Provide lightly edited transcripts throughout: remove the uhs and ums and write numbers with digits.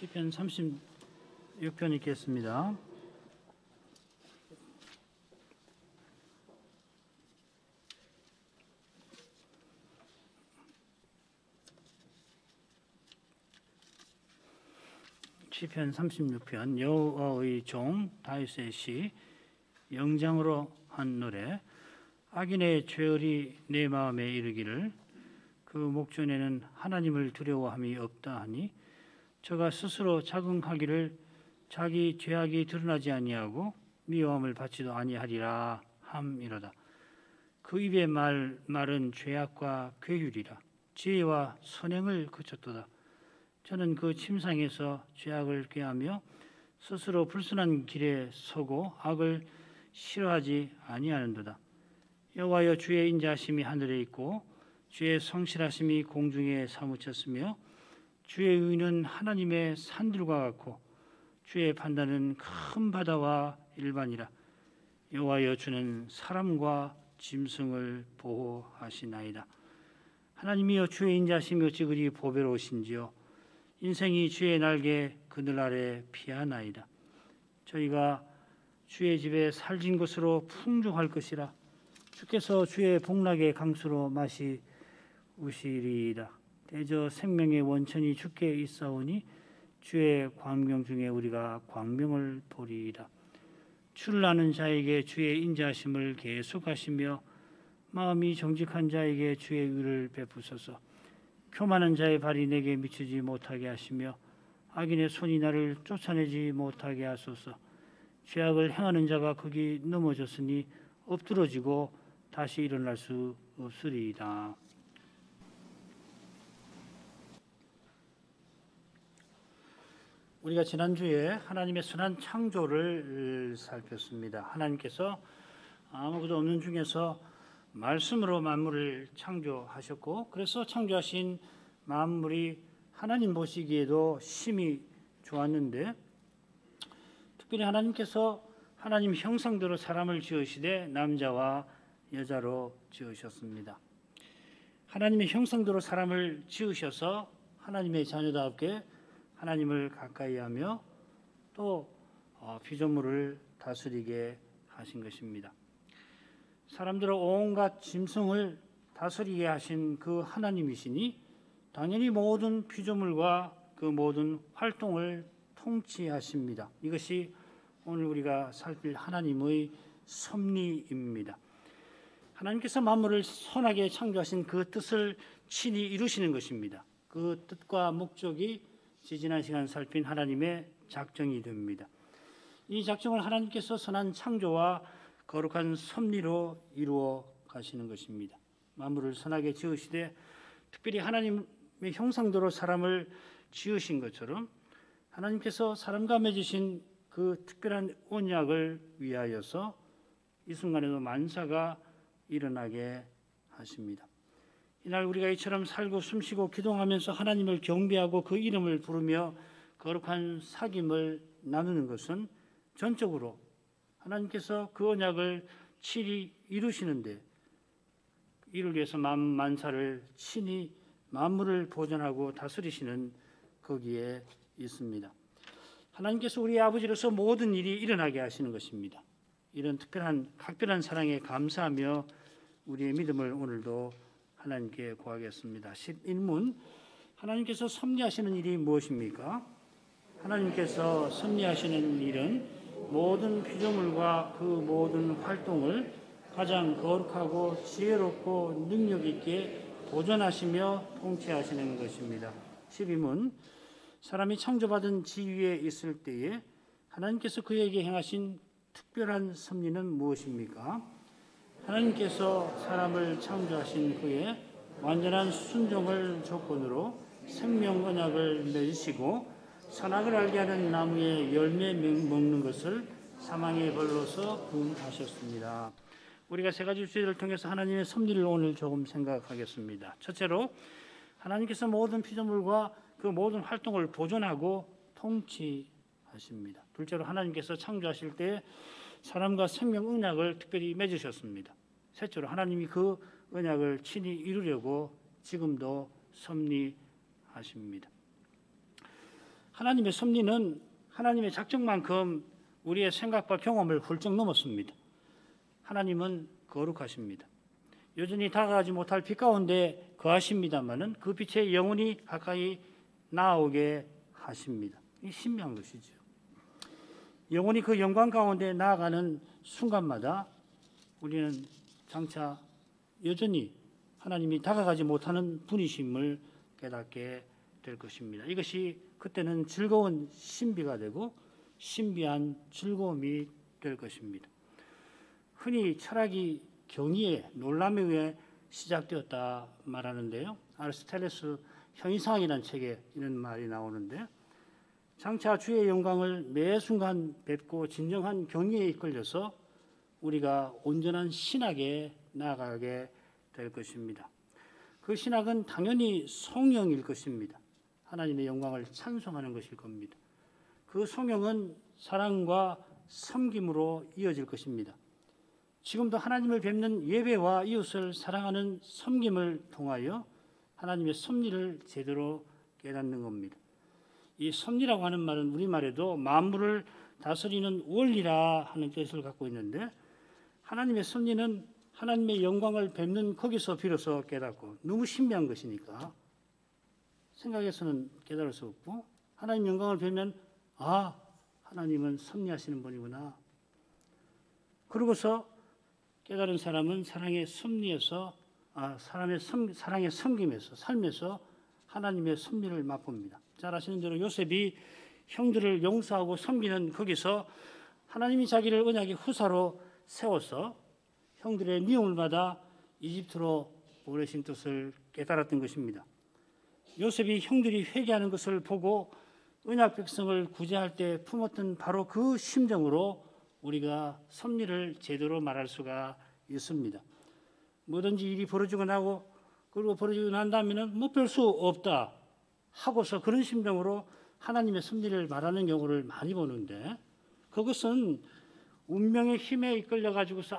시편 36편 읽겠습니다. 시편 36편 여호와의 종 다윗의 시 영장으로 한 노래. 악인의 죄열이 내 마음에 이르기를 그 목전에는 하나님을 두려워함이 없다 하니 저가 스스로 자긍하기를 자기 죄악이 드러나지 아니하고 미워함을 받지도 아니하리라 함이로다. 그 입의 말은 죄악과 괴휼이라 지혜와 선행을 그쳤도다. 저는 그 침상에서 죄악을 꾀하며 스스로 불순한 길에 서고 악을 싫어하지 아니하는도다. 여호와여, 주의 인자하심이 하늘에 있고 주의 성실하심이 공중에 사무쳤으며 주의 의는 하나님의 산들과 같고 주의 판단은 큰 바다와 일반이라. 여호와여, 주는 사람과 짐승을 보호하시나이다. 하나님이여, 주의 인자하심이 어찌 그리 보배로우신지요. 인생이 주의 날개 그늘 아래 피하나이다. 저희가 주의 집에 살진 것으로 풍족할 것이라. 주께서 주의 복락의 강수로 마시우시리이다. 대저 생명의 원천이 주께 있사오니 주의 광명 중에 우리가 광명을 보리이다. 주를 아는 자에게 주의 인자하심을 계속하시며 마음이 정직한 자에게 주의 의를 베푸소서. 교만한 자의 발이 내게 미치지 못하게 하시며 악인의 손이 나를 쫓아내지 못하게 하소서. 죄악을 행하는 자가 거기 넘어졌으니 엎드러지고 다시 일어날 수 없으리이다. 우리가 지난주에 하나님의 선한 창조를 살폈습니다. 하나님께서 아무것도 없는 중에서 말씀으로 만물을 창조하셨고, 그래서 창조하신 만물이 하나님 보시기에도 심히 좋았는데, 특별히 하나님께서 하나님 형상대로 사람을 지으시되 남자와 여자로 지으셨습니다. 하나님의 형상대로 사람을 지으셔서 하나님의 자녀답게 하나님을 가까이하며 또 피조물을 다스리게 하신 것입니다. 사람들의 온갖 짐승을 다스리게 하신 그 하나님이시니 당연히 모든 피조물과 그 모든 활동을 통치하십니다. 이것이 오늘 우리가 살필 하나님의 섭리입니다. 하나님께서 만물을 선하게 창조하신 그 뜻을 친히 이루시는 것입니다. 그 뜻과 목적이 지난 시간 살핀 하나님의 작정이 됩니다. 이 작정을 하나님께서 선한 창조와 거룩한 섭리로 이루어 가시는 것입니다. 만물을 선하게 지으시되 특별히 하나님의 형상대로 사람을 지으신 것처럼 하나님께서 사람과 맺으신 그 특별한 언약을 위하여서 이 순간에도 만사가 일어나게 하십니다. 이날 우리가 이처럼 살고 숨쉬고 기도하면서 하나님을 경배하고 그 이름을 부르며 거룩한 사귐을 나누는 것은 전적으로 하나님께서 그 언약을 친히 이루시는데 이를 위해서 만사를 친히 만물을 보존하고 다스리시는 거기에 있습니다. 하나님께서 우리의 아버지로서 모든 일이 일어나게 하시는 것입니다. 이런 각별한 사랑에 감사하며 우리의 믿음을 오늘도 하나님께 구하겠습니다. 11문, 하나님께서 섭리하시는 일이 무엇입니까? 하나님께서 섭리하시는 일은 모든 피조물과 그 모든 활동을 가장 거룩하고 지혜롭고 능력 있게 보존하시며 통치하시는 것입니다. 12문, 사람이 창조받은 지위에 있을 때에 하나님께서 그에게 행하신 특별한 섭리는 무엇입니까? 하나님께서 사람을 창조하신 후에 완전한 순종을 조건으로 생명 언약을 맺으시고 선악을 알게 하는 나무의 열매 먹는 것을 사망의 벌로서 금하셨습니다. 우리가 세 가지 주제를 통해서 하나님의 섭리를 오늘 조금 생각하겠습니다. 첫째로 하나님께서 모든 피조물과 그 모든 활동을 보존하고 통치하십니다. 둘째로 하나님께서 창조하실 때 사람과 생명 언약을 특별히 맺으셨습니다. 셋째로 하나님이 그 언약을 친히 이루려고 지금도 섭리하십니다. 하나님의 섭리는 하나님의 작정만큼 우리의 생각과 경험을 훌쩍 넘었습니다. 하나님은 거룩하십니다. 여전히 다가가지 못할 빛 가운데 거하십니다마는 그 빛에 영원히 가까이 나오게 하십니다. 이 신비한 것이죠. 영원히 그 영광 가운데 나아가는 순간마다 우리는 장차 여전히 하나님이 다가가지 못하는 분이심을 깨닫게 될 것입니다. 이것이 그때는 즐거운 신비가 되고 신비한 즐거움이 될 것입니다. 흔히 철학이 경이에 놀람에 의해 시작되었다 말하는데요. 아리스토텔레스 현이상학이라는 책에 이런 말이 나오는데 장차 주의 영광을 매 순간 뵙고 진정한 경의에 이끌려서 우리가 온전한 신학에 나아가게 될 것입니다. 그 신학은 당연히 성령일 것입니다. 하나님의 영광을 찬송하는 것일 겁니다. 그 성령은 사랑과 섬김으로 이어질 것입니다. 지금도 하나님을 뵙는 예배와 이웃을 사랑하는 섬김을 통하여 하나님의 섭리를 제대로 깨닫는 겁니다. 이 섭리라고 하는 말은 우리말에도 만물을 다스리는 원리라 하는 뜻을 갖고 있는데 하나님의 섭리는 하나님의 영광을 뵙는 거기서 비로소 깨닫고 너무 신비한 것이니까 생각해서는 깨달을 수 없고 하나님 영광을 뵈면 아 하나님은 섭리하시는 분이구나. 그러고서 깨달은 사람은 사랑의 섭리에서 사랑의 섬김에서 삶에서 하나님의 섭리를 맛봅니다. 잘 아시는 대로 요셉이 형들을 용서하고 섬기는 거기서 하나님이 자기를 언약의 후사로 세워서 형들의 미움을 받아 이집트로 보내신 뜻을 깨달았던 것입니다. 요셉이 형들이 회개하는 것을 보고 언약 백성을 구제할 때 품었던 바로 그 심정으로 우리가 섭리를 제대로 말할 수가 있습니다. 뭐든지 일이 벌어지고 나고 그리고 벌어지고 난 다음에는 뭐 별 수 없다 하고서 그런 심정으로 하나님의 섭리를 말하는 경우를 많이 보는데 그것은 운명의 힘에 이끌려 가지고서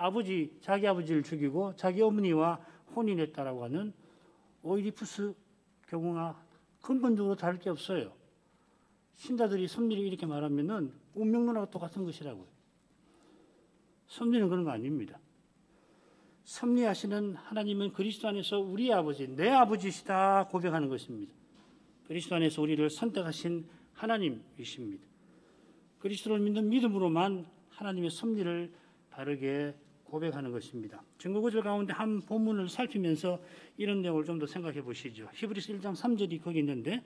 자기 아버지를 죽이고 자기 어머니와 혼인했다라고 하는 오이디푸스 경우가 근본적으로 다를 게 없어요. 신자들이 섭리를 이렇게 말하면은 운명론하고 똑같은 것이라고요. 섭리는 그런 거 아닙니다. 섭리하시는 하나님은 그리스도 안에서 우리의 아버지, 내 아버지시다 고백하는 것입니다. 그리스도 안에서 우리를 선택하신 하나님이십니다. 그리스도를 믿는 믿음으로만 하나님의 섭리를 바르게 고백하는 것입니다. 증거구절 가운데 한 본문을 살피면서 이런 내용을 좀 더 생각해 보시죠. 히브리서 1장 3절이 거기 있는데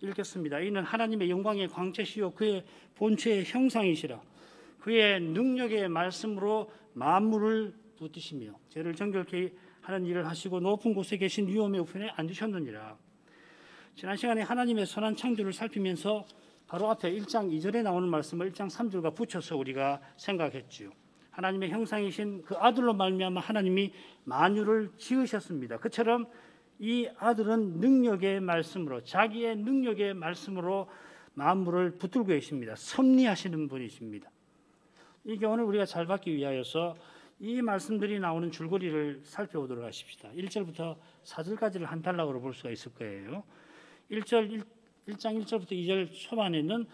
읽겠습니다. 이는 하나님의 영광의 광채시요 그의 본체의 형상이시라. 그의 능력의 말씀으로 만물을 붙드시며 죄를 정결케 하는 일을 하시고 높은 곳에 계신 위엄의 우편에 앉으셨느니라. 지난 시간에 하나님의 선한 창조를 살피면서 바로 앞에 1장 2절에 나오는 말씀을 1장 3절과 붙여서 우리가 생각했지요. 하나님의 형상이신 그 아들로 말미암아 하나님이 만유를 지으셨습니다. 그처럼 이 아들은 능력의 말씀으로 자기의 능력의 말씀으로 만물을 붙들고 계십니다. 섭리하시는 분이십니다. 이 교훈을 우리가 잘 받기 위하여서 이 말씀들이 나오는 줄거리를 살펴보도록 하십시다. 1절부터 4절까지를 한 단락으로 볼 수가 있을 거예요. 1장 1절부터 2절 초반에는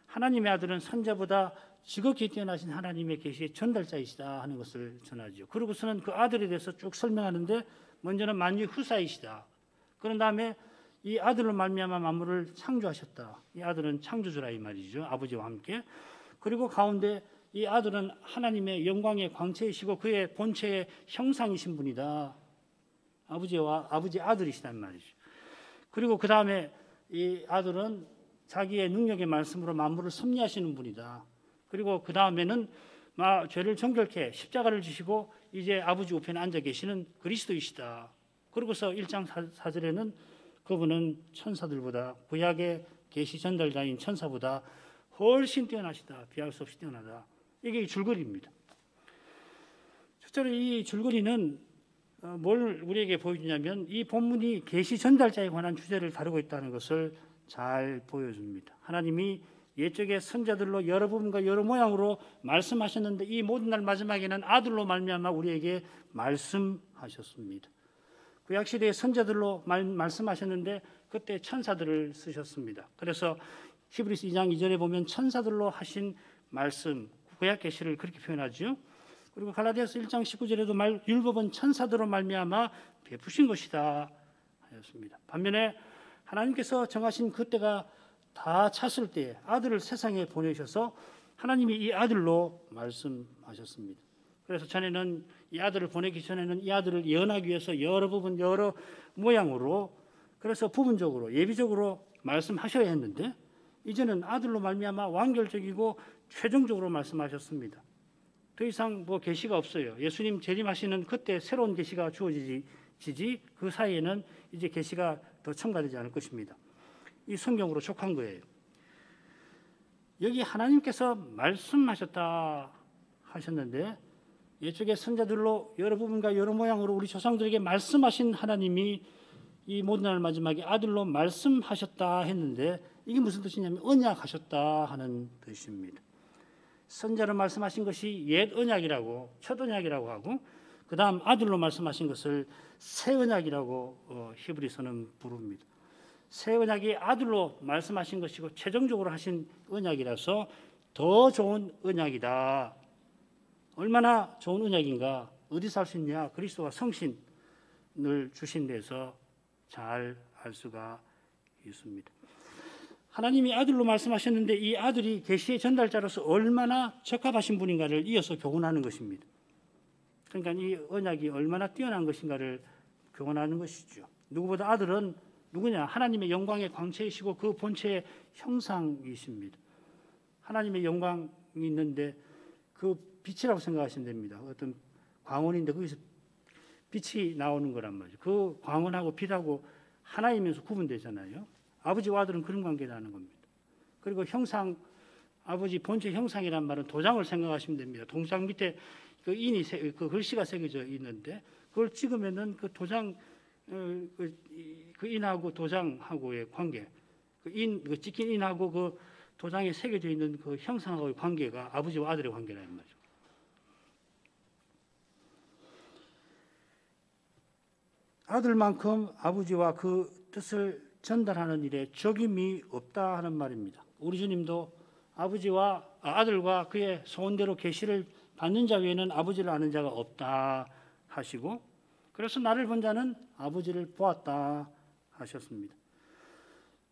하나님의 아들은 선자보다 지극히 뛰어나신 하나님의 계시의 전달자이시다 하는 것을 전하죠. 그러고서는 그 아들에 대해서 쭉 설명하는데 먼저는 만유의 후사이시다. 그런 다음에 이 아들로 말미암아 만물을 창조하셨다. 이 아들은 창조주라 이 말이죠. 아버지와 함께. 그리고 가운데 이 아들은 하나님의 영광의 광채이시고 그의 본체의 형상이신 분이다. 아버지 아들이시단 말이죠. 그리고 그 다음에 이 아들은 자기의 능력의 말씀으로 만물을 섭리하시는 분이다. 그리고 그 다음에는 죄를 정결케 십자가를 지시고 이제 아버지 우편에 앉아 계시는 그리스도이시다. 그러고서 1장 4절에는 그분은 천사들보다 구약의 계시 전달자인 천사보다 훨씬 뛰어나시다. 비할 수 없이 뛰어나다. 이게 줄거리입니다. 첫째로 이 줄거리는 뭘 우리에게 보여주냐면 이 본문이 계시 전달자에 관한 주제를 다루고 있다는 것을 잘 보여줍니다. 하나님이 옛적의 선자들로 여러 부분과 여러 모양으로 말씀하셨는데 이 모든 날 마지막에는 아들로 말미암아 우리에게 말씀하셨습니다. 구약시대의 선자들로 말씀하셨는데 그때 천사들을 쓰셨습니다. 그래서 히브리서 2장 2절에 보면 천사들로 하신 말씀, 구약 계시를 그렇게 표현하죠. 그리고 갈라디아서 1장 19절에도 율법은 천사들로 말미암아 베푸신 것이다 하였습니다. 반면에 하나님께서 정하신 그때가 다 찼을 때에 아들을 세상에 보내셔서 하나님이 이 아들로 말씀하셨습니다. 그래서 전에는 이 아들을 보내기 전에는 이 아들을 예언하기 위해서 여러 부분 여러 모양으로, 그래서 부분적으로 예비적으로 말씀하셔야 했는데 이제는 아들로 말미암아 완결적이고 최종적으로 말씀하셨습니다. 더 이상 계시가 없어요. 예수님 재림하시는 그때 새로운 계시가 주어지지 그 사이에는 이제 계시가 더 첨가되지 않을 것입니다. 이 성경으로 족한 거예요. 여기 하나님께서 말씀하셨다 하셨는데 예쪽의 선자들로 여러 부분과 여러 모양으로 우리 조상들에게 말씀하신 하나님이 이 모든 날 마지막에 아들로 말씀하셨다 했는데 이게 무슨 뜻이냐면 언약하셨다 하는 뜻입니다. 선자로 말씀하신 것이 옛 언약이라고, 첫 언약이라고 하고, 그 다음 아들로 말씀하신 것을 새 언약이라고 히브리서는 부릅니다. 새 언약이 아들로 말씀하신 것이고 최종적으로 하신 언약이라서 더 좋은 언약이다. 얼마나 좋은 언약인가, 어디서 할 수 있냐, 그리스도가 성신을 주신 데서 잘 알 수가 있습니다. 하나님이 아들로 말씀하셨는데 이 아들이 계시의 전달자로서 얼마나 적합하신 분인가를 이어서 교훈하는 것입니다. 그러니까 이 언약이 얼마나 뛰어난 것인가를 교훈하는 것이죠. 누구보다 아들은 누구냐? 하나님의 영광의 광채이시고 그 본체의 형상이십니다. 하나님의 영광이 있는데 그 빛이라고 생각하시면 됩니다. 어떤 광원인데 거기서 빛이 나오는 거란 말이죠. 그 광원하고 빛하고 하나이면서 구분되잖아요. 아버지와 아들은 그런 관계라는 겁니다. 그리고 형상, 아버지 본체 형상이란 말은 도장을 생각하시면 됩니다. 도장 밑에 그 인이 그 글씨가 새겨져 있는데 그걸 찍으면은 그 도장 그 인하고 도장하고의 관계, 그 찍힌 인하고 그 도장에 새겨져 있는 그 형상하고의 관계가 아버지와 아들의 관계라는 말이죠. 아들만큼 아버지와 그 뜻을 전달하는 일에 적임이 없다 하는 말입니다. 우리 주님도 아들과 그의 소원대로 계시를 받는 자 외에는 아버지를 아는 자가 없다 하시고, 그래서 나를 본 자는 아버지를 보았다 하셨습니다.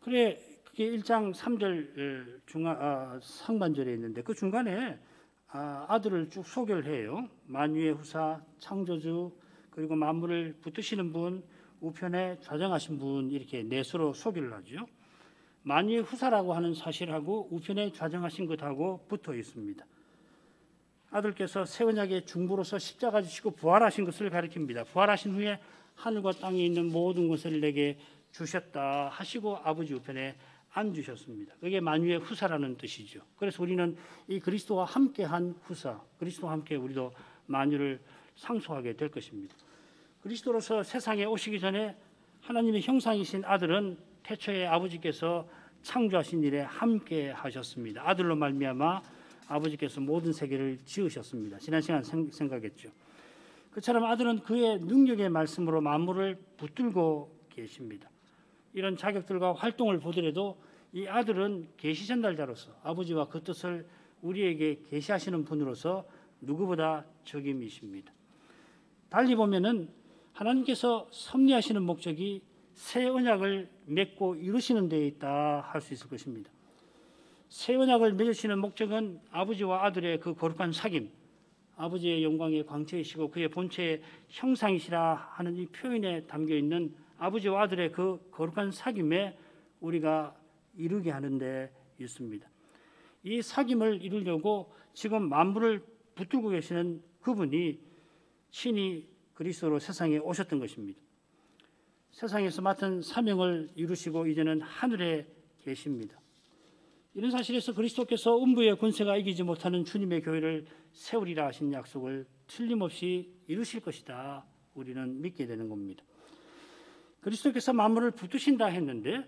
그게 1장 3절 상반절에 있는데 그 중간에 아들을 쭉 소개를 해요. 만유의 후사, 창조주, 그리고 만물을 붙드시는 분, 우편에 좌정하신 분, 이렇게 넷으로 소개를 하죠. 만유의 후사라고 하는 사실하고 우편에 좌정하신 것하고 붙어 있습니다. 아들께서 새 언약의 중보로서 십자가 지시고 부활하신 것을 가리킵니다. 부활하신 후에 하늘과 땅에 있는 모든 것을 내게 주셨다 하시고 아버지 우편에 앉으셨습니다. 그게 만유의 후사라는 뜻이죠. 그래서 우리는 이 그리스도와 함께한 후사, 그리스도와 함께 우리도 만유를 상속하게 될 것입니다. 그리스도로서 세상에 오시기 전에 하나님의 형상이신 아들은 태초에 아버지께서 창조하신 일에 함께 하셨습니다. 아들로 말미암아 아버지께서 모든 세계를 지으셨습니다. 지난 시간 생각했죠. 그처럼 아들은 그의 능력의 말씀으로 만물을 붙들고 계십니다. 이런 자격들과 활동을 보더라도 이 아들은 계시 전달자로서 아버지와 그 뜻을 우리에게 계시하시는 분으로서 누구보다 적임이십니다. 달리 보면은 하나님께서 섭리하시는 목적이 새 언약을 맺고 이루시는 데에 있다 할 수 있을 것입니다. 새 언약을 맺으시는 목적은 아버지와 아들의 그 거룩한 사귐, 아버지의 영광의 광채이시고 그의 본체의 형상이시라 하는 이 표현에 담겨 있는 아버지와 아들의 그 거룩한 사귐에 우리가 이루게 하는 데 있습니다. 이 사귐을 이루려고 지금 만물을 붙들고 계시는 그분이 친히 그리스도로 세상에 오셨던 것입니다. 세상에서 맡은 사명을 이루시고 이제는 하늘에 계십니다. 이런 사실에서 그리스도께서 음부의 권세가 이기지 못하는 주님의 교회를 세우리라 하신 약속을 틀림없이 이루실 것이다. 우리는 믿게 되는 겁니다. 그리스도께서 만물을 붙드신다 했는데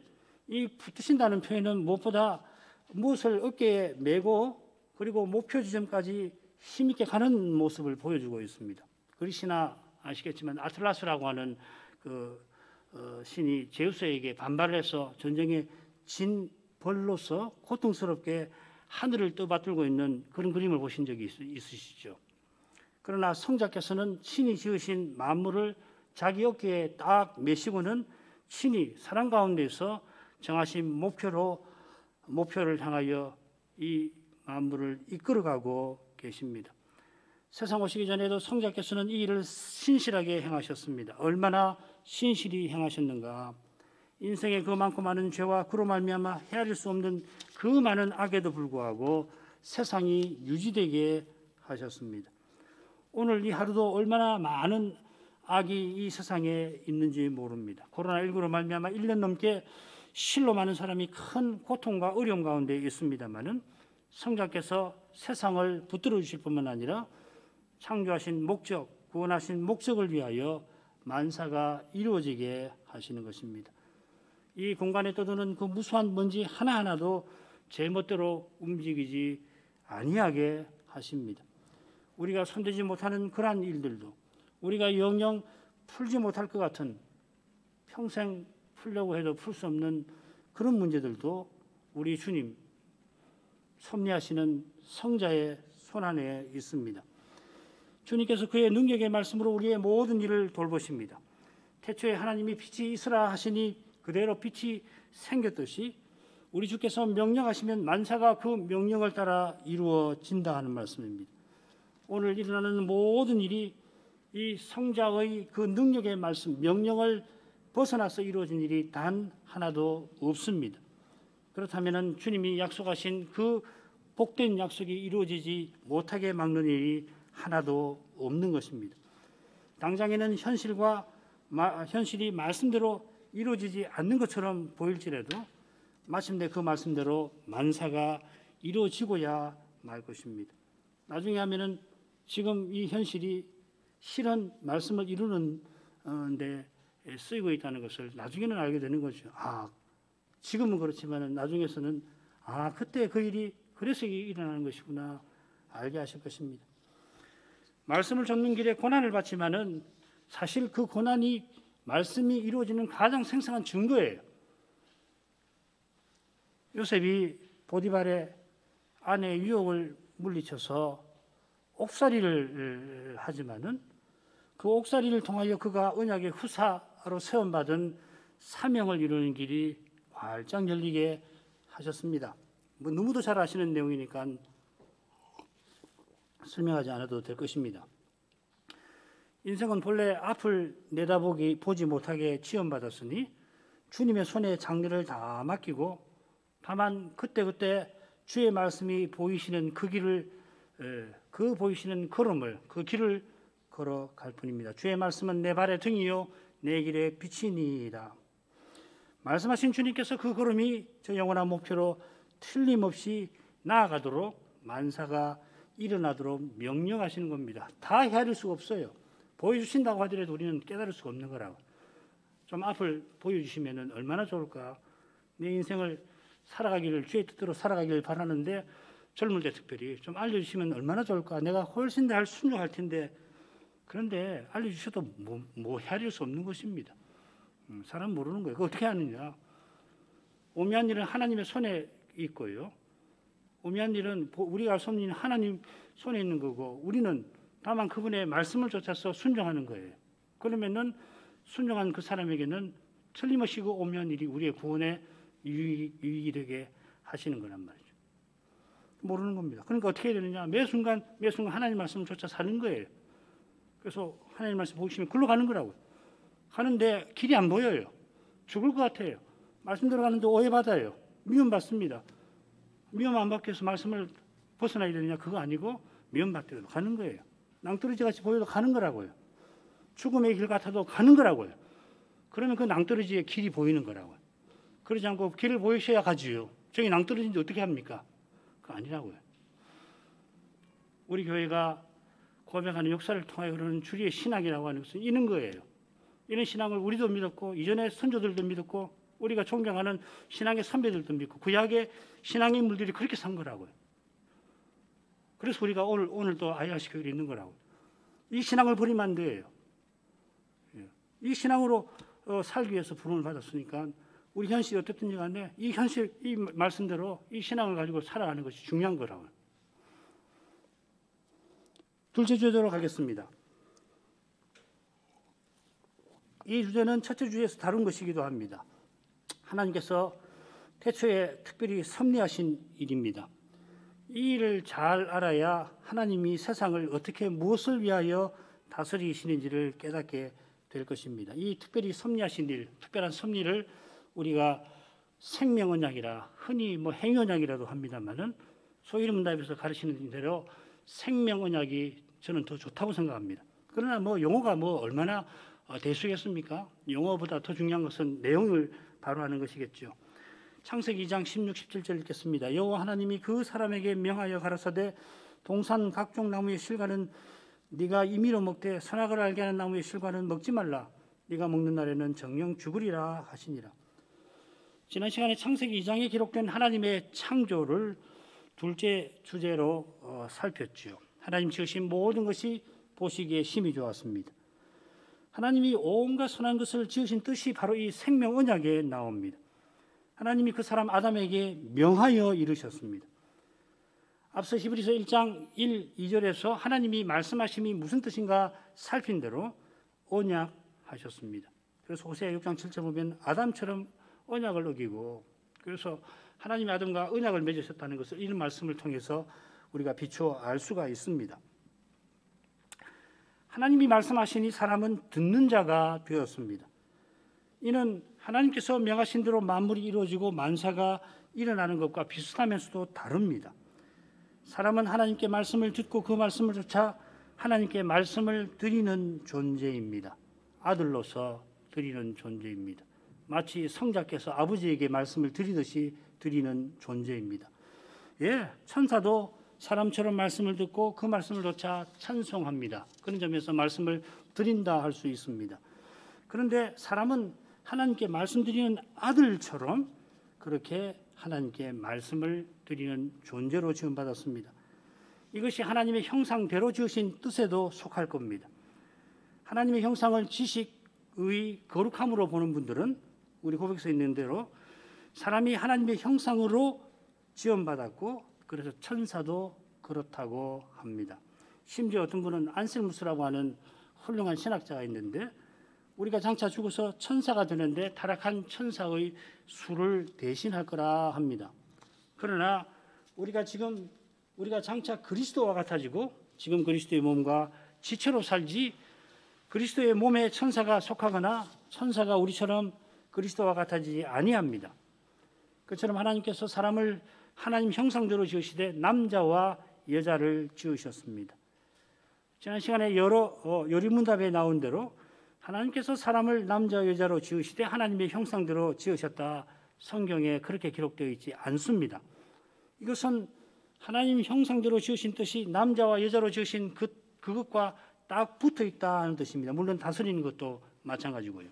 이 붙드신다는 표현은 무엇보다 무엇을 어깨에 메고 그리고 목표 지점까지 힘있게 가는 모습을 보여주고 있습니다. 그리시나 아시겠지만 아틀라스라고 하는 그 신이 제우스에게 반발을 해서 전쟁에 진 벌로서 고통스럽게 하늘을 떠받들고 있는 그런 그림을 보신 적이 있으시죠? 그러나 성자께서는 친히 지으신 만물을 자기 어깨에 딱 메시고는 친히 사랑 가운데서 정하신 목표를 향하여 이 만물을 이끌어가고 계십니다. 세상 오시기 전에도 성자께서는 이 일을 신실하게 행하셨습니다. 얼마나 신실히 행하셨는가. 인생의 그 많고 많은 죄와 그로 말미암아 헤아릴 수 없는 그 많은 악에도 불구하고 세상이 유지되게 하셨습니다. 오늘 이 하루도 얼마나 많은 악이 이 세상에 있는지 모릅니다. 코로나19로 말미암아 1년 넘게 실로 많은 사람이 큰 고통과 어려움 가운데 있습니다마는 성자께서 세상을 붙들어 주실 뿐만 아니라 창조하신 목적, 구원하신 목적을 위하여 만사가 이루어지게 하시는 것입니다. 이 공간에 떠도는 그 무수한 먼지 하나하나도 제 멋대로 움직이지 아니하게 하십니다. 우리가 손대지 못하는 그러한 일들도, 우리가 영영 풀지 못할 것 같은, 평생 풀려고 해도 풀 수 없는 그런 문제들도 우리 주님 섭리하시는 성자의 손안에 있습니다. 주님께서 그의 능력의 말씀으로 우리의 모든 일을 돌보십니다. 태초에 하나님이 빛이 있으라 하시니 그대로 빛이 생겼듯이 우리 주께서 명령하시면 만사가 그 명령을 따라 이루어진다 하는 말씀입니다. 오늘 일어나는 모든 일이 이 성자의 그 능력의 말씀, 명령을 벗어나서 이루어진 일이 단 하나도 없습니다. 그렇다면 주님이 약속하신 그 복된 약속이 이루어지지 못하게 막는 일이 하나도 없는 것입니다. 당장에는 현실이 말씀대로 이루어지지 않는 것처럼 보일지라도 마침내 그 말씀대로 만사가 이루어지고야 말 것입니다. 나중에 하면은 지금 이 현실이 실현 말씀을 이루는 데 쓰이고 있다는 것을 나중에는 알게 되는 거죠. 지금은 그렇지만 나중에서는 그때 그 일이 그래서 일어나는 것이구나 알게 하실 것입니다. 말씀을 적는 길에 고난을 받지만은 사실 그 고난이 말씀이 이루어지는 가장 생생한 증거예요. 요셉이 보디발의 아내의 유혹을 물리쳐서 옥살이를 하지만은 그 옥살이를 통하여 그가 언약의 후사로 세움받은 사명을 이루는 길이 활짝 열리게 하셨습니다. 너무도 잘 아시는 내용이니까 설명하지 않아도 될 것입니다. 인생은 본래 앞을 보지 못하게 지원받았으니 주님의 손에 장래를 다 맡기고 다만 그때그때 주의 말씀이 보이시는 그 길을 보이시는 걸음을 그 길을 걸어갈 뿐입니다. 주의 말씀은 내 발의 등이요 내 길의 빛이니이다. 말씀하신 주님께서 그 걸음이 저 영원한 목표로 틀림없이 나아가도록 만사가 일어나도록 명령하시는 겁니다. 다 헤아릴 수가 없어요. 보여주신다고 하더라도 우리는 깨달을 수가 없는 거라고. 좀 앞을 보여주시면 얼마나 좋을까. 내 인생을 살아가기를 주의 뜻대로 살아가기를 바라는데 젊을 때 특별히 좀 알려주시면 얼마나 좋을까. 내가 훨씬 더 순종할 텐데 그런데 알려주셔도 뭐 헤아릴 수 없는 것입니다. 사람 모르는 거예요. 그거 어떻게 하느냐. 오묘한 일은 하나님의 손에 있고요. 오묘한 일은 우리가 손이 하나님 손에 있는 거고 우리는 다만 그분의 말씀을 쫓아서 순종하는 거예요. 그러면은 순종한 그 사람에게는 틀림없이 그 오묘한 일이 우리의 구원에 유익이 되게 하시는 거란 말이죠. 모르는 겁니다. 그러니까 어떻게 해야 되느냐. 매 순간 하나님 말씀을 쫓아 사는 거예요. 그래서 하나님 말씀 보시면 글로 가는 거라고요. 가는데 길이 안 보여요. 죽을 것 같아요. 말씀대로 가는데 오해받아요. 미움받습니다. 미움 안 받기 위해서 말씀을 벗어나야 되느냐. 그거 아니고 미움받기로 가는 거예요. 낭떠러지 같이 보여도 가는 거라고요. 죽음의 길 같아도 가는 거라고요. 그러면 그 낭떠러지의 길이 보이는 거라고요. 그러지 않고 길을 보이셔야 가지요. 저기 낭떠러지인데 어떻게 합니까? 그거 아니라고요. 우리 교회가 고백하는 역사를 통하여 흐르는 주리의 신학이라고 하는 것은 이런 거예요. 이런 신앙을 우리도 믿었고 이전에 선조들도 믿었고 우리가 존경하는 신앙의 선배들도 믿고 구약의 신앙의 인물들이 그렇게 산 거라고요. 그래서 우리가 오늘도 아이아시 교회에 있는 거라고요. 이 신앙을 버리면 안 돼요. 이 신앙으로 살기 위해서 부름을 받았으니까 우리 현실이 어떻든지 간에 이 현실, 이 말씀대로 이 신앙을 가지고 살아가는 것이 중요한 거라고요. 둘째 주제로 가겠습니다. 이 주제는 첫째 주제에서 다룬 것이기도 합니다. 하나님께서 태초에 특별히 섭리하신 일입니다. 이 일을 잘 알아야 하나님이 세상을 어떻게 무엇을 위하여 다스리시는지를 깨닫게 될 것입니다. 이 특별히 섭리하신 일, 특별한 섭리를 우리가 생명언약이라 흔히 행언약이라도 합니다만은 소위 문답에서 가르치는 대로 생명언약이 저는 더 좋다고 생각합니다. 그러나 용어가 얼마나 대수겠습니까? 용어보다 더 중요한 것은 내용을 바로 하는 것이겠죠. 창세기 2장 16, 17절 읽겠습니다. 여호와 하나님이 그 사람에게 명하여 가라사대 동산 각종 나무의 실과는 네가 임의로 먹되 선악을 알게 하는 나무의 실과는 먹지 말라. 네가 먹는 날에는 정령 죽으리라 하시니라. 지난 시간에 창세기 2장에 기록된 하나님의 창조를 둘째 주제로 살폈죠. 하나님 지으신 모든 것이 보시기에 심히 좋았습니다. 하나님이 온갖 선한 것을 지으신 뜻이 바로 이 생명 언약에 나옵니다. 하나님이 그 사람 아담에게 명하여 이르셨습니다. 앞서 히브리서 1장 1, 2절에서 하나님이 말씀하심이 무슨 뜻인가 살핀 대로 언약하셨습니다. 그래서 호세아 6장 7절 보면 아담처럼 언약을 어기고, 그래서 하나님이 아담과 언약을 맺으셨다는 것을 이런 말씀을 통해서 우리가 비추어 알 수가 있습니다. 하나님이 말씀하시니 사람은 듣는 자가 되었습니다. 이는 하나님께서 명하신 대로 만물이 이루어지고 만사가 일어나는 것과 비슷하면서도 다릅니다. 사람은 하나님께 말씀을 듣고 그 말씀을 쫓아 하나님께 말씀을 드리는 존재입니다. 아들로서 드리는 존재입니다. 마치 성자께서 아버지에게 말씀을 드리듯이 드리는 존재입니다. 천사도 사람처럼 말씀을 듣고 그 말씀을 쫓아 찬송합니다. 그런 점에서 말씀을 드린다 할 수 있습니다. 그런데 사람은 하나님께 말씀드리는 아들처럼 그렇게 하나님께 말씀을 드리는 존재로 지음받았습니다. 이것이 하나님의 형상대로 지으신 뜻에도 속할 겁니다. 하나님의 형상을 지식의 거룩함으로 보는 분들은 우리 고백서에 있는 대로 사람이 하나님의 형상으로 지음받았고 그래서 천사도 그렇다고 합니다. 심지어 어떤 분은 안셀무스라고 하는 훌륭한 신학자가 있는데 우리가 장차 죽어서 천사가 되는데 타락한 천사의 수를 대신할 거라 합니다. 그러나 우리가 장차 그리스도와 같아지고 지금 그리스도의 몸과 지체로 살지 그리스도의 몸에 천사가 속하거나 천사가 우리처럼 그리스도와 같아지지 아니합니다. 그처럼 하나님께서 사람을 하나님 형상대로 지으시되 남자와 여자를 지으셨습니다. 지난 시간에 여러 요리문답에 나온 대로 하나님께서 사람을 남자 여자로 지으시되 하나님의 형상대로 지으셨다. 성경에 그렇게 기록되어 있지 않습니다. 이것은 하나님 형상대로 지으신 뜻이 남자와 여자로 지으신 그것과 딱 붙어 있다는 뜻입니다. 물론 다스리는 것도 마찬가지고요.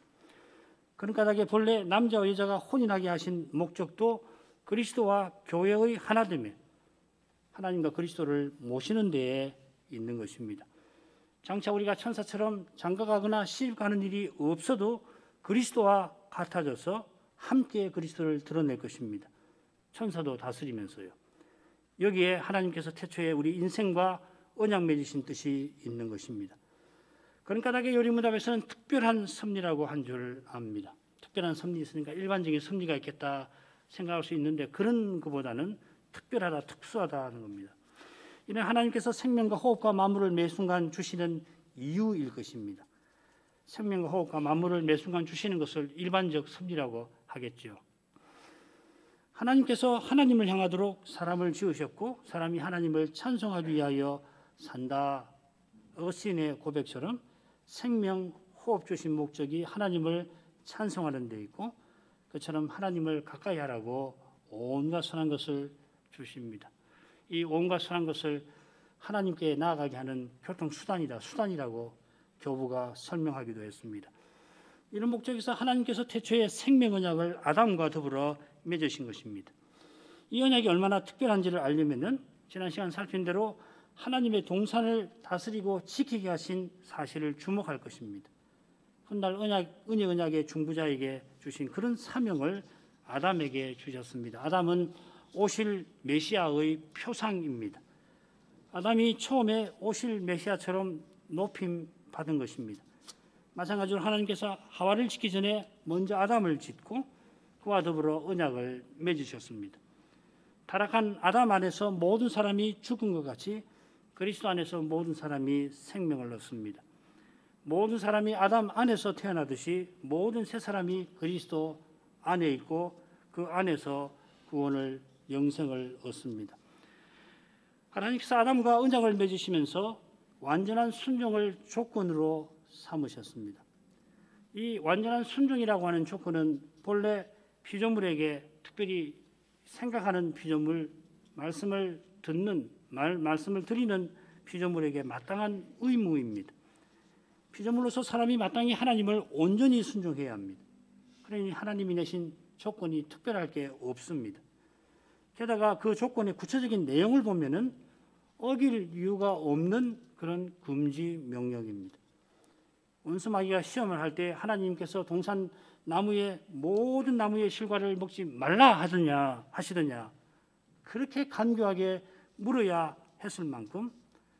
그런 까닭에 본래 남자와 여자가 혼인하게 하신 목적도 그리스도와 교회의 하나됨에 하나님과 그리스도를 모시는 데에 있는 것입니다. 장차 우리가 천사처럼 장가가거나 시집가는 일이 없어도 그리스도와 같아져서 함께 그리스도를 드러낼 것입니다. 천사도 다스리면서요. 여기에 하나님께서 태초에 우리 인생과 언약 맺으신 뜻이 있는 것입니다. 그런 까닭에 요리문답에서는 특별한 섭리라고 한 줄 압니다. 특별한 섭리 있으니까 일반적인 섭리가 있겠다 생각할 수 있는데 그런 것보다는 특별하다, 특수하다는 겁니다. 이는 하나님께서 생명과 호흡과 만물을 매 순간 주시는 이유일 것입니다. 생명과 호흡과 만물을 매 순간 주시는 것을 일반적 섭리라고 하겠죠. 하나님께서 하나님을 향하도록 사람을 지으셨고 사람이 하나님을 찬송하기 위하여 산다. 어신의 고백처럼 생명, 호흡 주신 목적이 하나님을 찬송하는 데 있고 그처럼 하나님을 가까이 하라고 온갖 선한 것을 주십니다. 이 온갖 선한 것을 하나님께 나아가게 하는 수단이라고 교부가 설명하기도 했습니다. 이런 목적에서 하나님께서 태초에 생명 언약을 아담과 더불어 맺으신 것입니다. 이 언약이 얼마나 특별한지를 알려면은 지난 시간 살핀 대로 하나님의 동산을 다스리고 지키게 하신 사실을 주목할 것입니다. 훗날 은혜 언약의 중보자에게 주신 그런 사명을 아담에게 주셨습니다. 아담은 오실 메시아의 표상입니다. 아담이 처음에 오실 메시아처럼 높임 받은 것입니다. 마찬가지로 하나님께서 하와를 짓기 전에 먼저 아담을 짓고 그와 더불어 언약을 맺으셨습니다. 타락한 아담 안에서 모든 사람이 죽은 것 같이 그리스도 안에서 모든 사람이 생명을 얻습니다. 모든 사람이 아담 안에서 태어나듯이 모든 새 사람이 그리스도 안에 있고 그 안에서 구원을 영생을 얻습니다. 하나님께서 아담과 언약을 맺으시면서 완전한 순종을 조건으로 삼으셨습니다. 이 완전한 순종이라고 하는 조건은 본래 피조물에게 특별히 생각하는 피조물, 말씀을 드리는 피조물에게 마땅한 의무입니다. 피조물로서 사람이 마땅히 하나님을 온전히 순종해야 합니다. 그러니 하나님이 내신 조건이 특별할 게 없습니다. 게다가 그 조건의 구체적인 내용을 보면은 어길 이유가 없는 그런 금지 명령입니다. 원수마귀가 시험을 할 때 하나님께서 동산 나무의 모든 나무의 실과를 먹지 말라 하시더냐 그렇게 간교하게 물어야 했을 만큼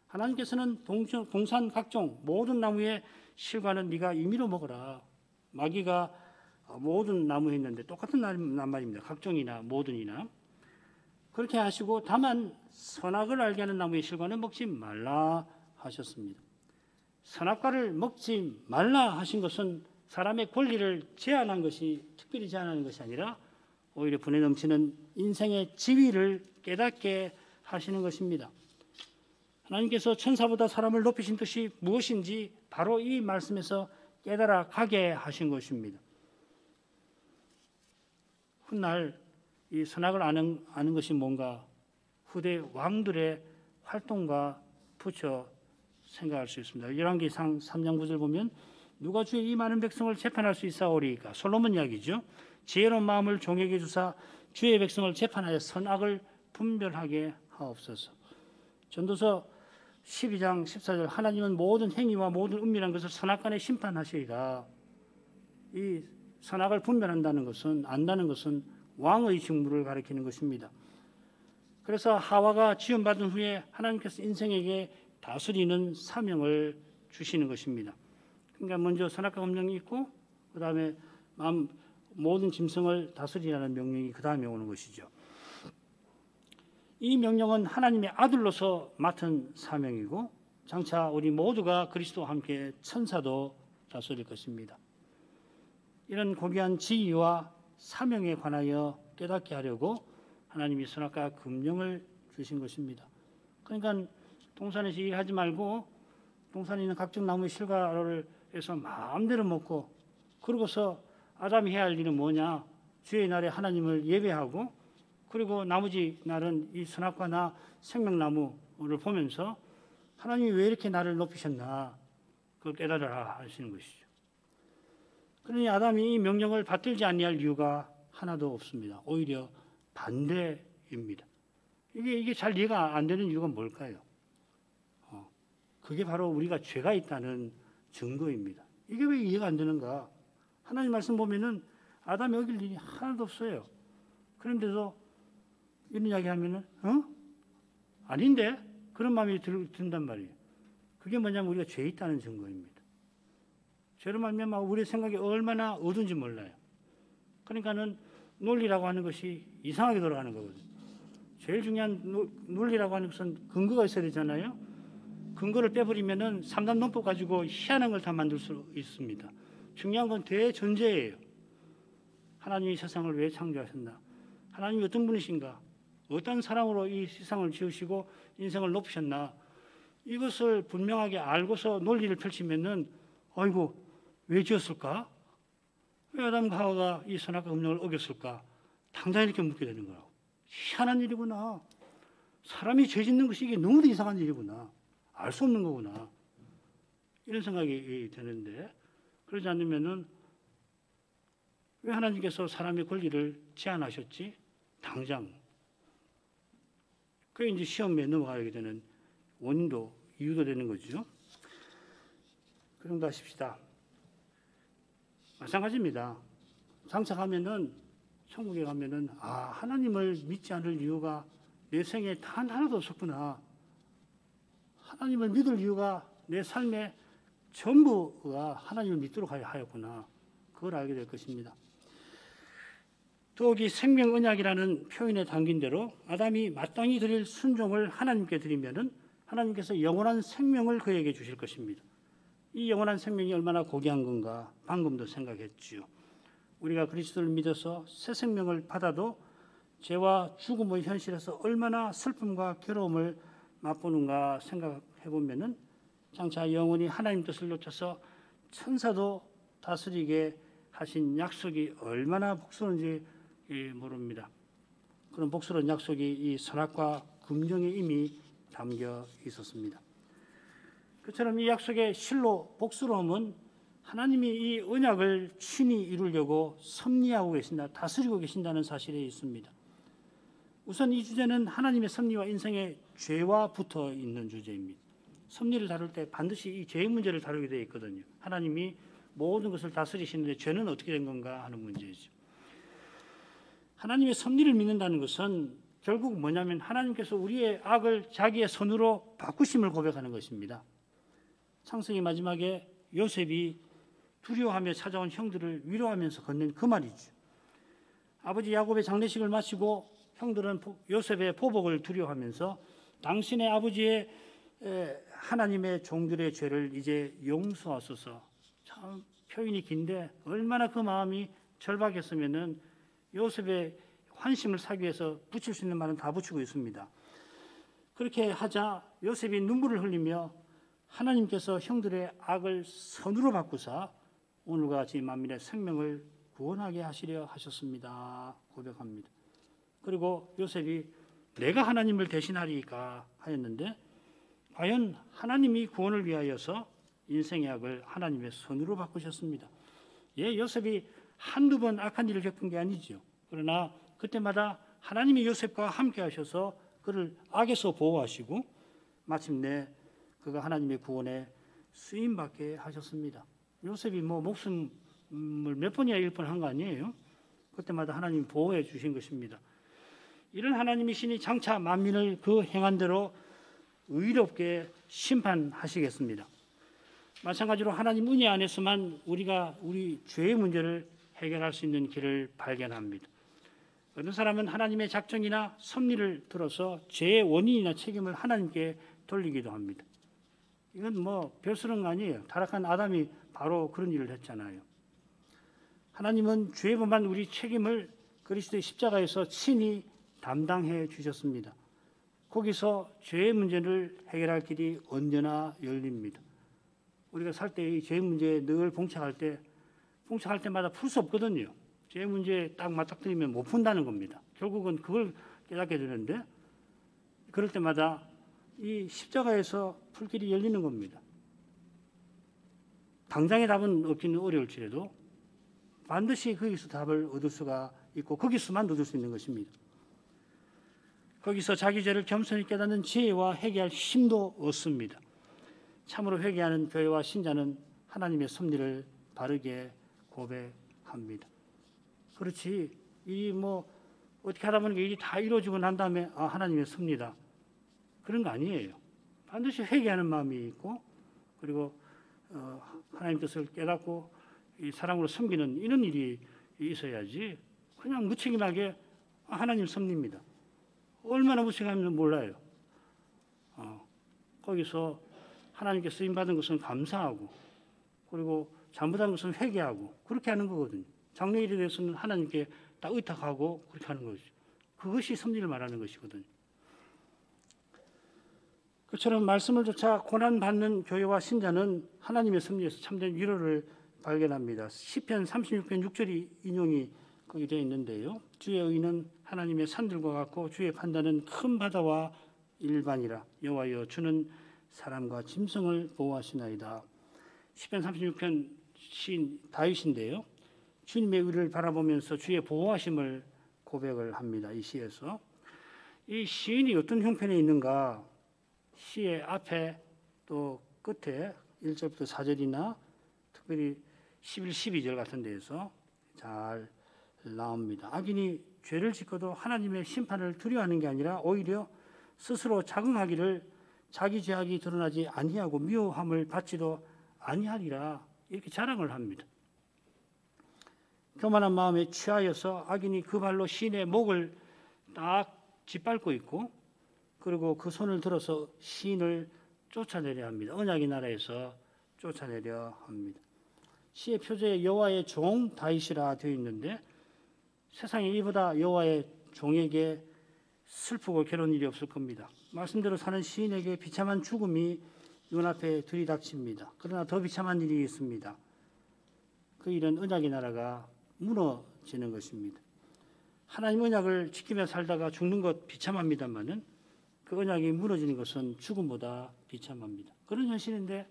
하나님께서는 동산 각종 모든 나무의 실과는 네가 임의로 먹어라. 마귀가 모든 나무에 있는데 똑같은 말입니다. 각종이나 모든이나 그렇게 하시고 다만 선악을 알게 하는 나무의 실과는 먹지 말라 하셨습니다. 선악과를 먹지 말라 하신 것은 사람의 권리를 제한한 것이 특별히 제한하는 것이 아니라 오히려 분에 넘치는 인생의 지위를 깨닫게 하시는 것입니다. 하나님께서 천사보다 사람을 높이신 뜻이 무엇인지 바로 이 말씀에서 깨달아 가게 하신 것입니다. 훗날 이 선악을 아는 것이 뭔가 후대 왕들의 활동과 붙여 생각할 수 있습니다. 열왕기상 3장 9절 보면 누가 주의 이 많은 백성을 재판할 수 있사오리이까. 솔로몬 이야기죠. 지혜로운 마음을 종에게 주사 주의 백성을 재판하여 선악을 분별하게 하옵소서. 전도서 12장 14절 하나님은 모든 행위와 모든 은밀한 것을 선악간에 심판하시리라. 이 선악을 분별한다는 것은 안다는 것은 왕의 직무를 가리키는 것입니다. 그래서 하와가 지원받은 후에 하나님께서 인생에게 다스리는 사명을 주시는 것입니다. 그러니까 먼저 선악과 검령이 있고 그 다음에 모든 짐승을 다스리라는 명령이 그 다음에 오는 것이죠. 이 명령은 하나님의 아들로서 맡은 사명이고 장차 우리 모두가 그리스도와 함께 천사도 다스릴 것입니다. 이런 고귀한 지위와 사명에 관하여 깨닫게 하려고 하나님이 선악과 금령을 주신 것입니다. 그러니까 동산에서 일하지 말고 동산에 있는 각종 나무의 실과를 해서 마음대로 먹고 그러고서 아담이 해야 할 일은 뭐냐? 주의 날에 하나님을 예배하고 그리고 나머지 날은 이 선악과나 생명나무를 보면서 하나님이 왜 이렇게 나를 높이셨나 그걸 깨달아라 하시는 것이죠. 그러니 아담이 이 명령을 받들지 아니할 이유가 하나도 없습니다. 오히려 반대입니다. 이게 잘 이해가 안 되는 이유가 뭘까요? 그게 바로 우리가 죄가 있다는 증거입니다. 이게 왜 이해가 안 되는가? 하나님 말씀 보면은 아담이 어길 일이 하나도 없어요. 그런데도 이런 이야기 하면은 아닌데? 그런 마음이 든단 말이에요. 그게 뭐냐면 우리가 죄 있다는 증거입니다. 죄로 말미암아 우리의 생각이 얼마나 어두운지 몰라요. 그러니까는 논리라고 하는 것이 이상하게 돌아가는 거거든요. 제일 중요한 논리라고 하는 것은 근거가 있어야 되잖아요. 근거를 빼버리면은 3단 논법 가지고 희한한 걸 다 만들 수 있습니다. 중요한 건 대전제예요. 하나님이 세상을 왜 창조하셨나? 하나님이 어떤 분이신가? 어떤 사랑으로 이 세상을 지으시고 인생을 높이셨나? 이것을 분명하게 알고서 논리를 펼치면은 아이고 왜 지었을까? 왜 아담과 하와가 이 선악과 금령을 어겼을까? 당장 이렇게 묻게 되는 거라고. 희한한 일이구나. 사람이 죄 짓는 것이 이게 너무도 이상한 일이구나. 알 수 없는 거구나. 이런 생각이 드는데 그러지 않으면은 왜 하나님께서 사람의 권리를 제한하셨지? 당장. 그게 이제 시험에 넘어가게 되는 원인도 이유도 되는 거죠. 그 정도 하십시다. 마찬가지입니다. 장착하면은 천국에 가면은 하나님을 믿지 않을 이유가 내 생에 단 하나도 없었구나. 하나님을 믿을 이유가 내 삶의 전부가 하나님을 믿도록 하였구나. 그걸 알게 될 것입니다. 더욱이 생명 언약이라는 표현에 담긴 대로 아담이 마땅히 드릴 순종을 하나님께 드리면은 하나님께서 영원한 생명을 그에게 주실 것입니다. 이 영원한 생명이 얼마나 고귀한 건가 방금도 생각했지요. 우리가 그리스도를 믿어서 새 생명을 받아도 죄와 죽음의 현실에서 얼마나 슬픔과 괴로움을 맛보는가 생각해 보면은 장차 영원히 하나님 뜻을 놓쳐서 천사도 다스리게 하신 약속이 얼마나 복스러운지 모릅니다. 그런 복스러운 약속이 이 선악과 긍정에 이미 담겨 있었습니다. 그처럼 이 약속의 실로 복스러움은 하나님이 이 언약을 친히 이루려고 섭리하고 계신다, 다스리고 계신다는 사실에 있습니다. 우선 이 주제는 하나님의 섭리와 인생의 죄와 붙어 있는 주제입니다. 섭리를 다룰 때 반드시 이 죄의 문제를 다루게 되어 있거든요. 하나님이 모든 것을 다스리시는데 죄는 어떻게 된 건가 하는 문제이죠. 하나님의 섭리를 믿는다는 것은 결국 뭐냐면 하나님께서 우리의 악을 자기의 손으로 바꾸심을 고백하는 것입니다. 창세기 마지막에 요셉이 두려워하며 찾아온 형들을 위로하면서 건넨 그 말이죠. 아버지 야곱의 장례식을 마치고 형들은 요셉의 보복을 두려워하면서 당신의 아버지의 하나님의 종들의 죄를 이제 용서하소서. 참 표현이 긴데 얼마나 그 마음이 절박했으면은 요셉의 환심을 사기 위해서 붙일 수 있는 말은 다 붙이고 있습니다. 그렇게 하자 요셉이 눈물을 흘리며 하나님께서 형들의 악을 선으로 바꾸사 오늘과 같이 만민의 생명을 구원하게 하시려 하셨습니다. 고백합니다. 그리고 요셉이 내가 하나님을 대신하리까 하였는데 과연 하나님이 구원을 위하여서 인생의 악을 하나님의 선으로 바꾸셨습니다. 요셉이 한두 번 악한 일을 겪은 게 아니죠. 그러나 그때마다 하나님이 요셉과 함께 하셔서 그를 악에서 보호하시고 마침내 그가 하나님의 구원에 쓰임받게 하셨습니다. 요셉이 목숨을 몇 번이나 잃을 뻔한 거 아니에요? 그때마다 하나님이 보호해 주신 것입니다. 이런 하나님이시니 장차 만민을 그 행한 대로 의롭게 심판하시겠습니다. 마찬가지로 하나님 은혜 안에서만 우리가 우리 죄의 문제를 해결할 수 있는 길을 발견합니다. 어떤 사람은 하나님의 작정이나 섭리를 들어서 죄의 원인이나 책임을 하나님께 돌리기도 합니다. 이건 별스러운 거 아니에요. 타락한 아담이 바로 그런 일을 했잖아요. 하나님은 죄에 범한 우리 책임을 그리스도의 십자가에서 친히 담당해 주셨습니다. 거기서 죄의 문제를 해결할 길이 언제나 열립니다. 우리가 살 때 이 죄의 문제에 늘 봉착할 때마다 풀 수 없거든요. 죄의 문제에 딱 맞닥뜨리면 못 푼다는 겁니다. 결국은 그걸 깨닫게 되는데 그럴 때마다 이 십자가에서 풀 길이 열리는 겁니다. 당장의 답은 없기는 어려울지라도 반드시 거기서 답을 얻을 수가 있고 거기서만 얻을 수 있는 것입니다. 거기서 자기 죄를 겸손히 깨닫는 지혜와 회개할 힘도 얻습니다. 참으로 회개하는 교회와 신자는 하나님의 섭리를 바르게 고백합니다. 그렇지, 이 어떻게 하다 보니까 일이 다 이루어지고 난 다음에 하나님의 섭리다. 그런 거 아니에요. 반드시 회개하는 마음이 있고 그리고 하나님 뜻을 깨닫고 이 사랑으로 섬기는 이런 일이 있어야지 그냥 무책임하게 하나님 섭리입니다. 얼마나 무책임하면 몰라요. 거기서 하나님께 쓰임받은 것은 감사하고 그리고 잘못한 것은 회개하고 그렇게 하는 거거든요. 장래일에 대해서는 하나님께 다 의탁하고 그렇게 하는 거죠. 그것이 섭리를 말하는 것이거든요. 그처럼 말씀을 쫓아 고난받는 교회와 신자는 하나님의 섭리에서 참된 위로를 발견합니다. 시편 36편 6절이 인용이 거기 되어 있는데요. 주의 의는 하나님의 산들과 같고 주의 판단은 큰 바다와 일반이라. 여호와여 주는 사람과 짐승을 보호하시나이다. 시편 36편 시인 다윗인데요. 주님의 의를 바라보면서 주의 보호하심을 고백을 합니다. 이 시에서. 이 시인이 어떤 형편에 있는가? 시의 앞에 또 끝에 1절부터 4절이나 특별히 11, 12절 같은 데에서 잘 나옵니다. 악인이 죄를 짓고도 하나님의 심판을 두려워하는 게 아니라 오히려 스스로 자긍하기를 자기 죄악이 드러나지 아니하고 미워함을 받지도 아니하리라 이렇게 자랑을 합니다. 교만한 마음에 취하여서 악인이 그 발로 시인의 목을 딱 짓밟고 있고 그리고 그 손을 들어서 시인을 쫓아내려 합니다. 언약의 나라에서 쫓아내려 합니다. 시의 표제에 여호와의 종 다윗이라 되어 있는데 세상에 이보다 여호와의 종에게 슬프고 괴로운 일이 없을 겁니다. 말씀대로 사는 시인에게 비참한 죽음이 눈앞에 들이닥칩니다. 그러나 더 비참한 일이 있습니다. 그 일은 언약의 나라가 무너지는 것입니다. 하나님 언약을 지키며 살다가 죽는 것 비참합니다만은 그 언약이 무너지는 것은 죽음보다 비참합니다. 그런 현실인데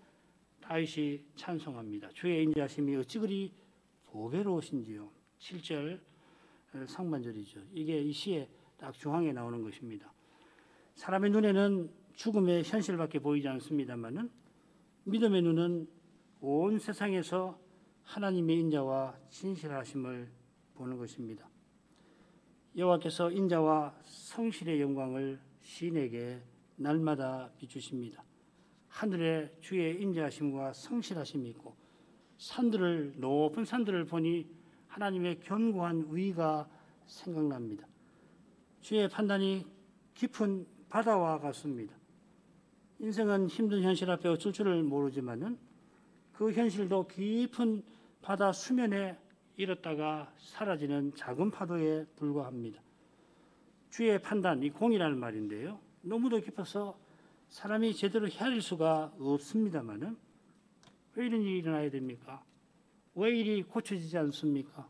다윗이 찬송합니다. 주의 인자하심이 어찌 그리 보배로우신지요. 7절 상반절이죠. 이게 이 시의 딱 중앙에 나오는 것입니다. 사람의 눈에는 죽음의 현실밖에 보이지 않습니다만은 믿음의 눈은 온 세상에서 하나님의 인자와 진실하심을 보는 것입니다. 여호와께서 인자와 성실의 영광을 시인에게 날마다 비추십니다. 하늘에 주의 인자하심과 성실하심이 있고 높은 산들을 보니 하나님의 견고한 의가 생각납니다. 주의 판단이 깊은 바다와 같습니다. 인생은 힘든 현실 앞에 어쩔 줄을 모르지만은 그 현실도 깊은 바다 수면에 이렇다가 사라지는 작은 파도에 불과합니다. 주의 판단, 이 공이라는 말인데요. 너무도 깊어서 사람이 제대로 헤아릴 수가 없습니다만은 왜 이런 일이 일어나야 됩니까? 왜 일이 고쳐지지 않습니까?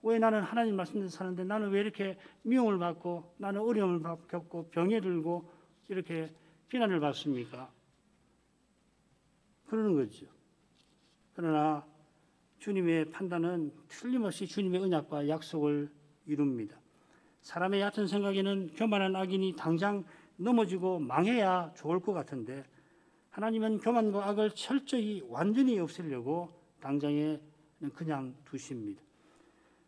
왜 나는 하나님 말씀대로 사는데 나는 왜 이렇게 미움을 받고 나는 어려움을 겪고 병에 들고 이렇게 비난을 받습니까? 그러는 거죠. 그러나 주님의 판단은 틀림없이 주님의 언약과 약속을 이룹니다. 사람의 얕은 생각에는 교만한 악인이 당장 넘어지고 망해야 좋을 것 같은데 하나님은 교만과 악을 철저히 완전히 없애려고 당장에 그냥 두십니다.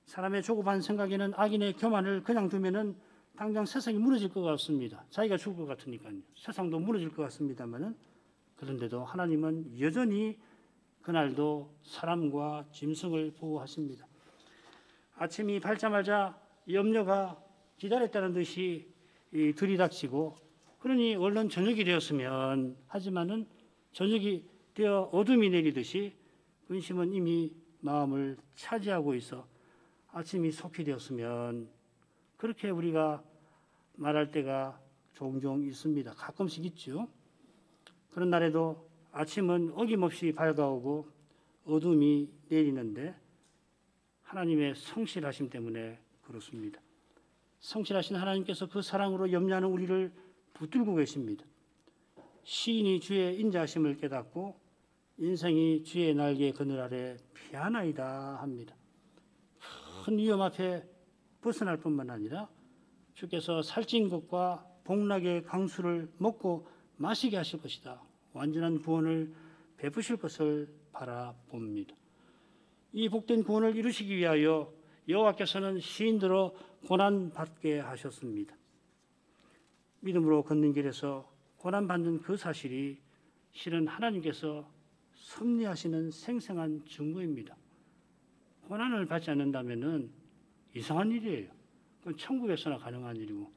사람의 조급한 생각에는 악인의 교만을 그냥 두면은 당장 세상이 무너질 것 같습니다. 자기가 죽을 것 같으니까요. 세상도 무너질 것 같습니다만은 그런데도 하나님은 여전히 그날도 사람과 짐승을 보호하십니다. 아침이 밝자마자 염려가 기다렸다는 듯이 들이닥치고 그러니 얼른 저녁이 되었으면 하지만은 저녁이 되어 어둠이 내리듯이 근심은 이미 마음을 차지하고 있어 아침이 속히 되었으면 그렇게 우리가 말할 때가 종종 있습니다. 가끔씩 있죠. 그런 날에도 아침은 어김없이 밝아오고 어둠이 내리는데 하나님의 성실하심 때문에 그렇습니다. 성실하신 하나님께서 그 사랑으로 염려하는 우리를 붙들고 계십니다. 시인이 주의 인자하심을 깨닫고 인생이 주의 날개 그늘 아래 피하나이다 합니다. 큰 위험 앞에 벗어날 뿐만 아니라 주께서 살찐 것과 복락의 강수를 먹고 마시게 하실 것이다. 완전한 구원을 베푸실 것을 바라봅니다. 이 복된 구원을 이루시기 위하여 여호와께서는 시인들로 고난받게 하셨습니다. 믿음으로 걷는 길에서 고난받는 그 사실이 실은 하나님께서 섭리하시는 생생한 증거입니다. 고난을 받지 않는다면 이상한 일이에요. 그건 천국에서나 가능한 일이고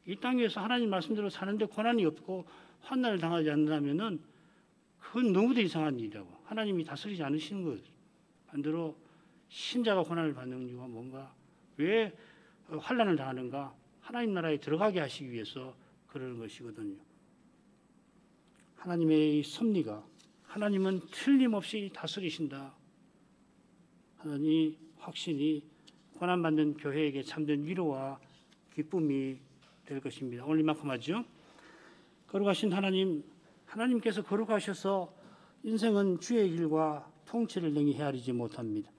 이 땅에서 하나님 말씀대로 사는데 고난이 없고 환난을 당하지 않는다면 그건 너무도 이상한 일이라고. 하나님이 다스리지 않으시는 거예요. 반대로 신자가 고난을 받는 이유가 뭔가 왜 환난을 당하는가? 하나님 나라에 들어가게 하시기 위해서 그러는 것이거든요. 하나님의 이 섭리가 하나님은 틀림없이 다스리신다 하는 이 확신이 고난받는 교회에게 참된 위로와 기쁨이 될 것입니다. 오늘 이만큼 하죠. 거룩하신 하나님께서 거룩하셔서 인생은 주의 길과 통치를 능히 헤아리지 못합니다.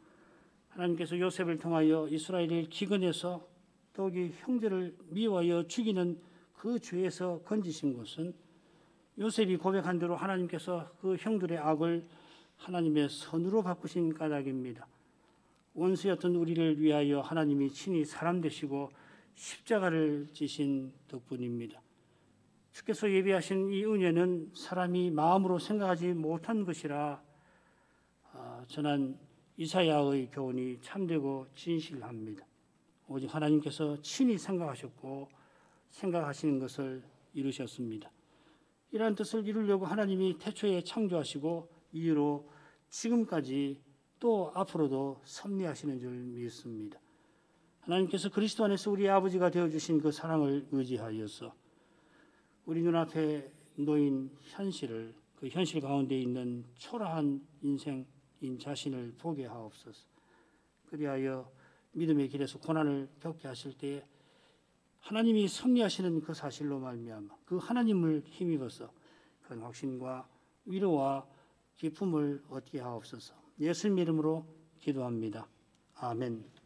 하나님께서 요셉을 통하여 이스라엘을 기근해서 더욱이 형제를 미워하여 죽이는 그 죄에서 건지신 것은 요셉이 고백한 대로 하나님께서 그 형들의 악을 하나님의 선으로 바꾸신 까닭입니다. 원수였던 우리를 위하여 하나님이 친히 사람 되시고 십자가를 지신 덕분입니다. 주께서 예비하신 이 은혜는 사람이 마음으로 생각하지 못한 것이라 전한 이사야의 교훈이 참되고 진실합니다. 오직 하나님께서 친히 생각하셨고 생각하시는 것을 이루셨습니다. 이러한 뜻을 이루려고 하나님이 태초에 창조하시고 이후로 지금까지 또 앞으로도 섭리하시는 줄 믿습니다. 하나님께서 그리스도 안에서 우리 아버지가 되어주신 그 사랑을 의지하여서 우리 눈앞에 놓인 현실을, 그 현실 가운데 있는 초라한 인생인 자신을 보게 하옵소서. 그리하여 믿음의 길에서 고난을 겪게 하실 때에 하나님이 섭리하시는 그 사실로 말미암아 그 하나님을 힘입어서 그 확신과 위로와 기쁨을 얻게 하옵소서. 예수님 이름으로 기도합니다. 아멘.